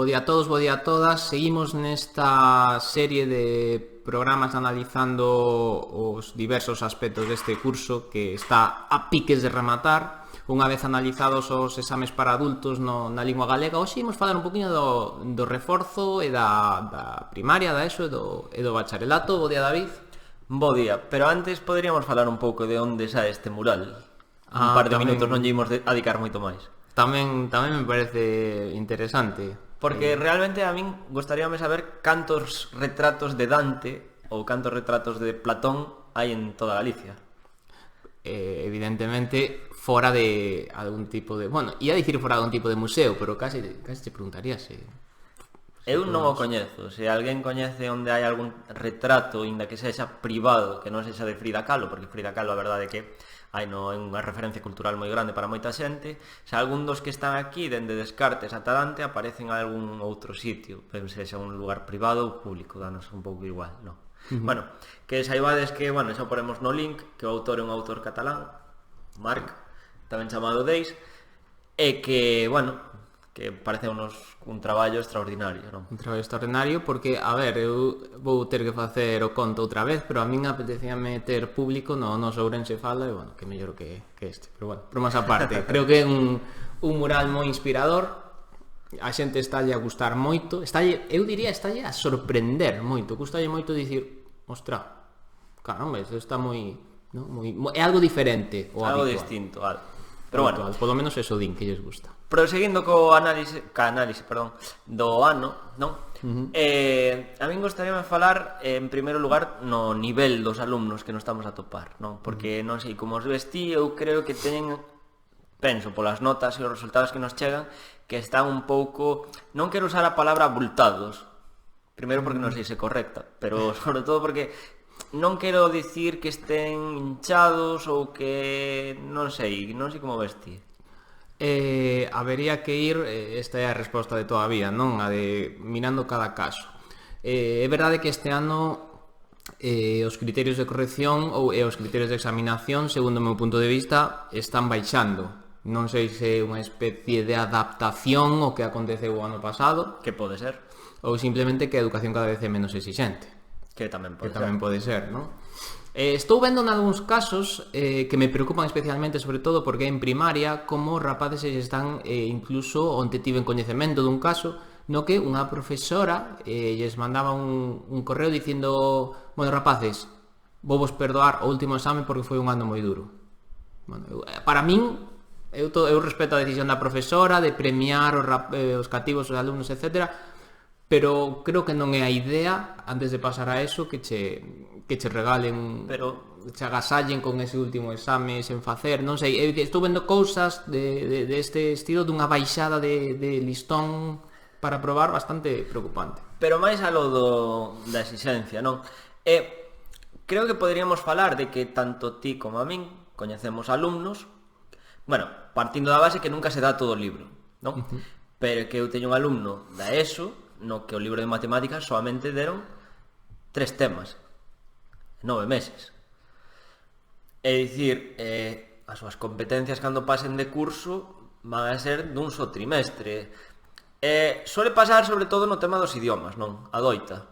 Bo día a todos, bo día a todas. Seguimos nesta serie de programas analizando os diversos aspectos deste curso que está a piques de rematar. Unha vez analizados os exames para adultos na lingua galega, hoxe imos falar un poquinho do reforzo e da primaria, da ESO e do bacharelato. Bo día, David. Bo día, pero antes poderíamos falar un pouco de onde sae este mural. Un par de minutos non lle imos dedicar moito máis. Tamén me parece interesante. Porque realmente a min gostaríame saber cantos retratos de Dante ou cantos retratos de Platón hai en toda Galicia. Evidentemente fora de algún tipo de... Bueno, ia dicir fora de algún tipo de museo, pero casi te preguntaría se... Eu non o coñezo. Se alguén coñece onde hai algún retrato, inda que sexa privado, que non sexa de Frida Kahlo, porque Frida Kahlo a verdade é que hai unha referencia cultural moi grande para moita xente, se algún dos que están aquí, dende Descartes ata Dante, aparecen en algún outro sitio, pero sexa un lugar privado ou público, danos un pouco igual, non? Bueno, que saibades que, xa ponemos no link, que o autor é un autor catalán, Marc, tamén chamado Deis, e que, que parece un traballo extraordinario, non? Un traballo extraordinario porque, a ver, eu vou ter que facer o conto outra vez, pero a min apetecíame ter público no Ourense Fala e, que mellor que este. Pero, bromas aparte, creo que é un mural moi inspirador, a xente estálle a gustar moito, eu diría estálle a sorprender moito, gustalle moito dicir, ostra, caramba, isto está moi... é algo diferente o algo habitual. Distinto, algo. Pero polo menos eso din que lles gusta. Proseguindo co análise do ano, non? A min gostaríame falar, en primeiro lugar, no nivel dos alumnos que nos estamos a topar, non? Porque, non sei, como os vestí, eu creo que teñen, penso, polas notas e os resultados que nos chegan, que están un pouco, non quero usar a palabra abultados, primeiro porque non sei se correcta, pero sobre todo porque non quero dicir que estén hinchados ou que, non sei como vestir. Habería que ir, esta é a resposta de toda a vida, non? A de mirando cada caso. É verdade que este ano os criterios de corrección e os criterios de examinación, segundo o meu punto de vista, están baixando. Non sei se é unha especie de adaptación ao que aconteceu o ano pasado, que pode ser, ou simplemente que a educación cada vez é menos exixente, que tamén pode ser, non? Estou vendo nalgúns casos que me preocupan especialmente, sobre todo porque en primaria, como os rapaces están incluso onde tiven coñecemento dun caso no que unha profesora lles mandaba un correo dicindo: rapaces, vou vos perdoar o último exame porque foi un ano moi duro. Para min, eu respeto a decisión da profesora de premiar os cativos, os alumnos, etc., pero creo que non é a idea, antes de pasar a eso, que che regalen, che agasallen con ese último exame sen facer, non sei, estou vendo cousas deste estilo, dunha baixada de listón para probar bastante preocupante. Pero máis alo da exigencia, non? Creo que poderíamos falar de que tanto ti como a min coñecemos alumnos, partindo da base que nunca se dá todo o libro, non? Pero que eu teño un alumno da ESO no que o libro de matemáticas solamente deron 3 temas, 9 meses. É dicir, as súas competencias cando pasen de curso van a ser dun só trimestre. Suele pasar sobre todo no tema dos idiomas, non? Adoita.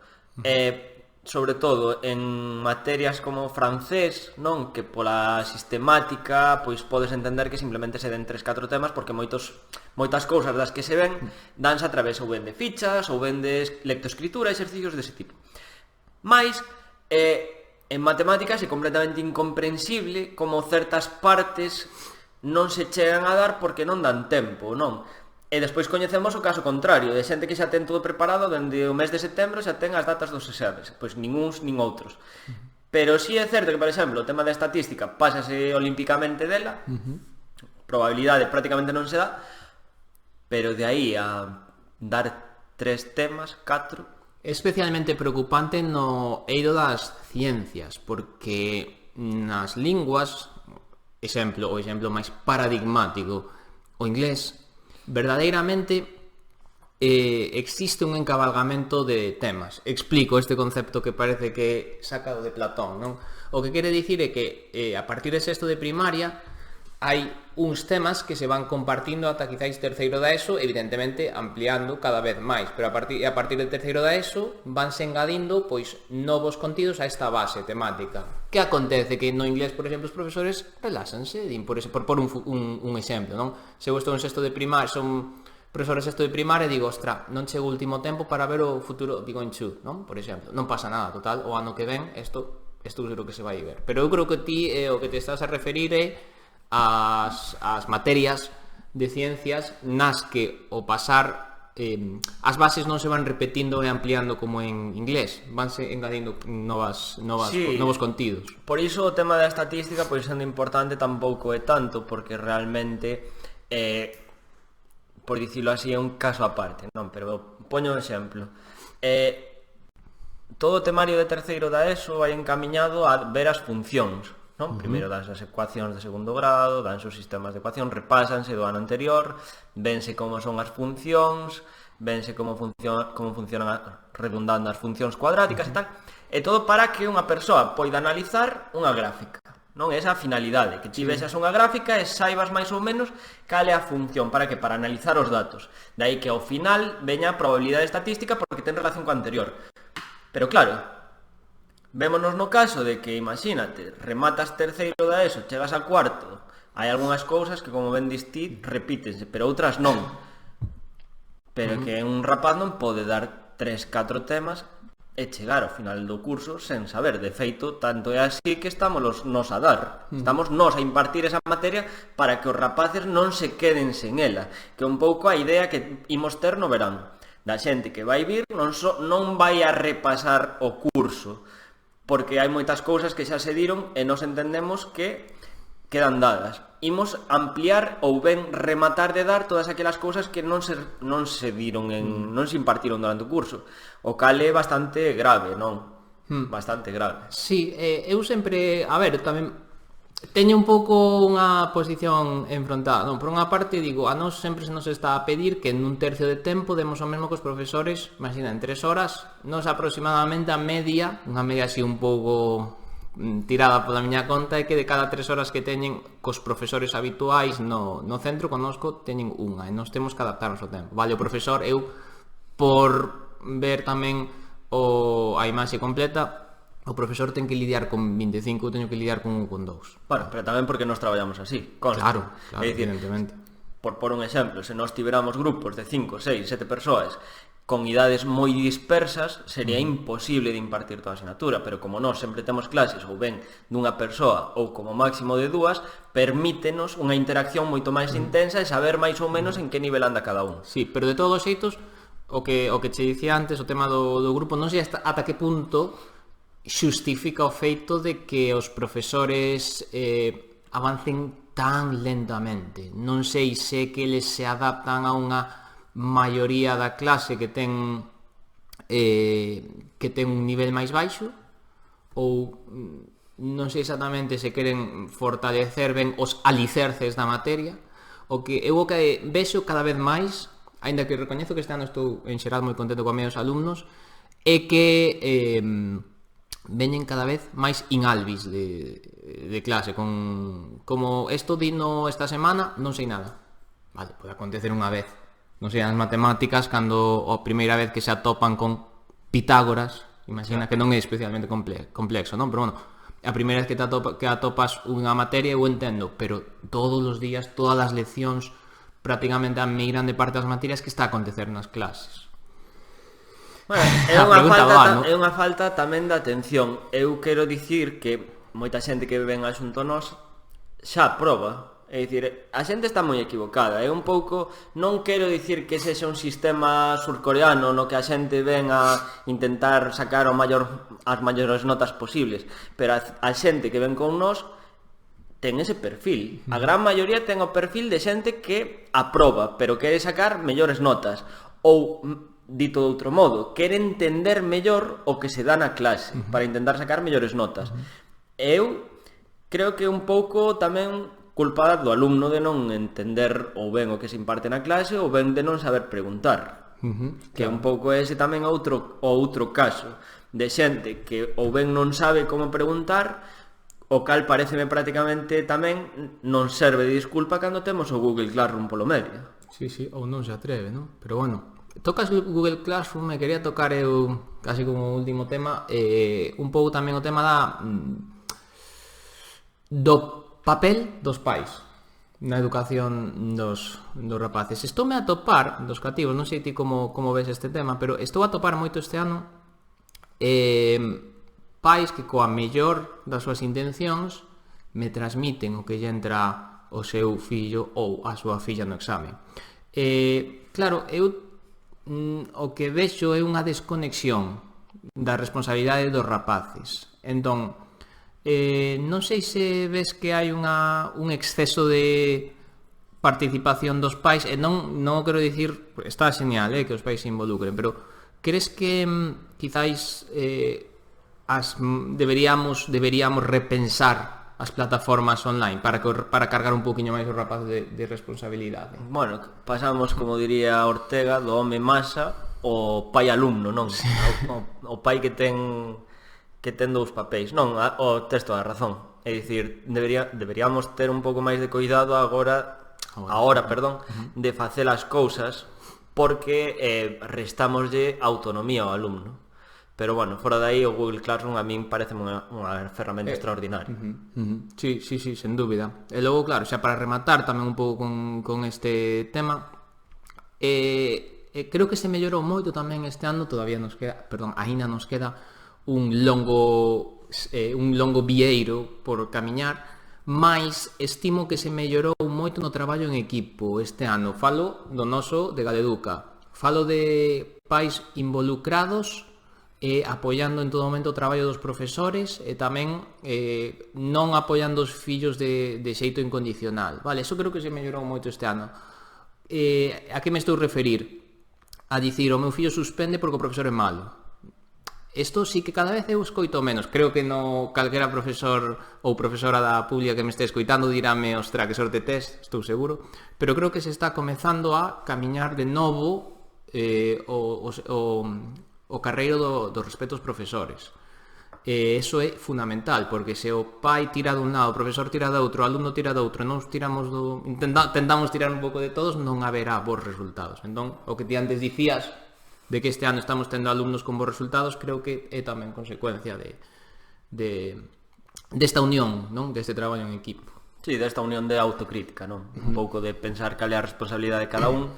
Sobre todo en materias como francés, non? Que pola sistemática pois podes entender que simplemente se den 3-4 temas, porque moitas cousas das que se ven danse a través ou ben de fichas ou ben de lectoescritura, exercicios dese tipo. Mais en matemáticas é completamente incomprensible como certas partes non se chegan a dar porque non dan tempo, non? E despois coñecemos o caso contrario, de xente que xa ten todo preparado dende o mes de setembro, xa ten as datas dos exames, pois nin uns nin outros. Pero si é certo que, por exemplo, o tema da estadística pásase olímpicamente dela, probabilidade prácticamente non se dá, pero de aí a dar 3 temas, 4... É especialmente preocupante no eido das ciencias, porque nas linguas, o exemplo máis paradigmático, o inglés, verdadeiramente existe un encabalgamento de temas. Explico este concepto que parece que sacado de Platón, non? O que quere dicir é que a partir de sexto de primaria hai uns temas que se van compartindo ata quizáis terceiro da ESO, evidentemente ampliando cada vez máis, pero a partir de terceiro da ESO vanse engadindo pois novos contidos a esta base temática. Que acontece? Que no inglés, por exemplo, os profesores reláxanse, din por un exemplo, non? Se eu estou en sexto de primaria, son profesores sexto de primaria, digo, ostra, non chego o último tempo para ver o futuro Big on Two, non? Por exemplo, non pasa nada, total, o ano que ven, isto seguro que se vai ver. Pero eu creo que ti o que te estás a referir é as materias de ciencias nas que o pasar as bases non se van repetindo e ampliando como en inglés, vanse engadindo novos contidos. Por iso o tema da estatística, pois sendo importante, tampouco é tanto, porque realmente por dicilo así é un caso aparte, non? Pero poño un exemplo. Todo o temario de terceiro da ESO vai encamiñado a ver as funcións, non? Primeiro das as ecuacións de segundo grado, danse os sistemas de ecuación, repásanse do ano anterior, vense como son as funcións, vense como funcionan redundando as funcións cuadráticas e tal, e todo para que unha persoa poida analizar unha gráfica, non? Esa finalidade, que ti vexas unha gráfica e saibas máis ou menos cal é a función, para que? Para analizar os datos. De aí que ao final veña a probabilidade estadística porque ten relación co anterior. Pero claro, vémonos no caso de que, imagínate, rematas terceiro da ESO, chegas a cuarto, hai algunhas cousas que, como ben dis ti, repítense, pero outras non. Pero que un rapaz non pode dar 3-4 temas e chegar ao final do curso sen saber. De feito, tanto é así que estamos nos a dar. Estamos nos a impartir esa materia para que os rapaces non se queden sen ela, que é un pouco a idea que imos ter no verán. Da xente que vai vir non vai a repasar o curso, porque hai moitas cousas que xa se diron e nos entendemos que quedan dadas. Imos ampliar ou ben rematar de dar todas aquelas cousas que non se diron, non se impartiron durante o curso, o cal é bastante grave, non? Bastante grave. Sí, eu sempre, a ver, tamén teño un pouco unha posición enfrontada, non? Por unha parte, digo, a nós sempre se nos está a pedir que nun tercio de tempo demos o mesmo que os profesores, imagina, en 3 horas, nos aproximadamente a media, unha media así un pouco tirada pola miña conta, é que de cada 3 horas que teñen cos profesores habituais no centro connosco, teñen unha, e nos temos que adaptarnos ao tempo. Vale, o profesor, eu, por ver tamén a imaxe completa, o profesor ten que lidiar con 25, eu teño que lidiar con 2. Bueno, pero tamén porque nos traballamos así, consta. Claro, é dicir, evidentemente. Por un exemplo, se nós tiveramos grupos de 5, 6, 7 persoas con idades moi dispersas, sería imposible de impartir toda a asignatura, pero como nós sempre temos clases ou ben dunha persoa ou como máximo de 2, permítenos unha interacción moito máis intensa e saber máis ou menos en que nivel anda cada un. Sí, pero de todos os xeitos, o que che dicía antes, o tema do grupo, non sei ata que punto xustifica o feito de que os profesores avancen tan lentamente. Non sei se que eles se adaptan a unha maioría da clase que ten un nivel máis baixo, ou non sei exactamente se queren fortalecer ben os alicerces da materia. O que eu vexo cada vez máis, aínda que recoñezo que este ano estou en xeral moi contento con meus alumnos, é que veñen cada vez máis inalvis de clase, como isto dino esta semana, non sei nada. Vale, pode acontecer unha vez, non sei, as matemáticas, cando a primeira vez que se atopan con Pitágoras, imagina que non é especialmente complexo, non? Pero bueno, a primeira vez que atopas unha materia eu entendo, pero todos os días, todas as leccións, prácticamente a moi grande parte das materias que está a acontecer nas clases. Bueno, é unha falta tamén de atención. Eu quero dicir que moita xente que ven a xunto nós xa proba. É dicir, a xente está moi equivocada. É un pouco, non quero dicir que sexa un sistema surcoreano no que a xente ven a intentar sacar as maiores notas posibles, pero a xente que ven con nós ten ese perfil. A gran maioría ten o perfil de xente que aproba, pero quere sacar mellores notas, ou dito de outro modo, quere entender mellor o que se dá na clase para intentar sacar mellores notas. Eu creo que un pouco tamén culpa do alumno de non entender ou ben o que se imparte na clase ou ben de non saber preguntar. Que un pouco ese tamén outro caso de xente que ou ben non sabe como preguntar O cal pareceme prácticamente tamén non serve de disculpa cando temos o Google Classroom polo medio. Sí, ou non se atreve, non? Pero bueno, tocas Google Classroom e quería tocar eu, casi como último tema, un pouco tamén o tema do papel dos pais na educación dos rapaces. Estoume a topar dos cativos, non sei ti como ves este tema, pero estou a topar moito este ano pais que coa mellor das súas intencións me transmiten o que lle entra o seu fillo ou a súa filla no exame. Claro, eu o que vexo é unha desconexión da responsabilidade dos rapaces. Entón, non sei se ves que hai un exceso de participación dos pais, e non quero dicir, está genial que os pais se involucren, pero crees que quizáis deberíamos repensar as plataformas online para cargar un poquinho máis os rapaces de responsabilidade? Bueno, pasamos, como diría Ortega, do home masa ao pai alumno, non? Sí. O pai que ten dous papéis. Non, o texto da razón. É dicir, deberíamos ter un pouco máis de cuidado agora, de facer as cousas, porque restámoslle autonomía ao alumno. Pero bueno, fora de aí o Google Classroom a min parece unha ferramenta extraordinaria. Sí, sen dúbida. E logo, claro, xa para rematar tamén un pouco con este tema, creo que se mellorou moito tamén este ano, aínda nos queda un longo vieiro por camiñar, mais estimo que se mellorou moito no traballo en equipo este ano. Falo do noso de Galeduca, falo de pais involucrados e apoiando en todo momento o traballo dos profesores e tamén non apoiando os fillos de xeito incondicional. Vale, eso creo que se mellorou moito este ano. A que me estou referir? A dicir, o meu fillo suspende porque o profesor é malo. Isto sí que cada vez eu escoito menos. Creo que no calquera profesor ou profesora da pública que me este escoitando dirame, ostra, que sorte tes, estou seguro. Pero creo que se está comezando a camiñar de novo o carreiro do respeto aos profesores. Eso é fundamental, porque se o pai tira dun lado, o profesor tira do outro, o alumno tira do outro, non tiramos tentamos tirar un pouco de todos, non haberá bons resultados. Entón, o que ti antes dicías de que este ano estamos tendo alumnos con bons resultados, creo que é tamén consecuencia desta unión, non? Deste traballo en equipo. Sí, desta unión de autocrítica, non? Un pouco de pensar cal é a responsabilidade de cada un,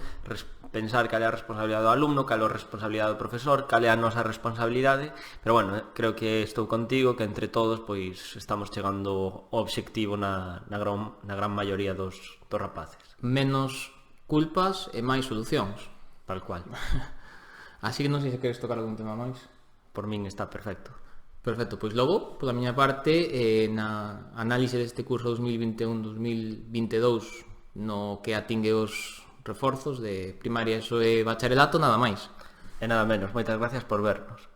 pensar cal é a responsabilidade do alumno, cal é a responsabilidade do profesor, cal é a nosa responsabilidade, pero bueno, creo que estou contigo, que entre todos pois estamos chegando ao obxectivo na gran maioría dos rapaces. Menos culpas e máis solucións. Tal cual. Así que non sei se queres tocar algún tema máis. Por min está perfecto. Perfecto, pois logo, pola miña parte, na análise deste curso 2021-2022 no que atingue os reforzos de primaria, ESO e bacharelato, nada máis. E nada menos, moitas gracias por vernos.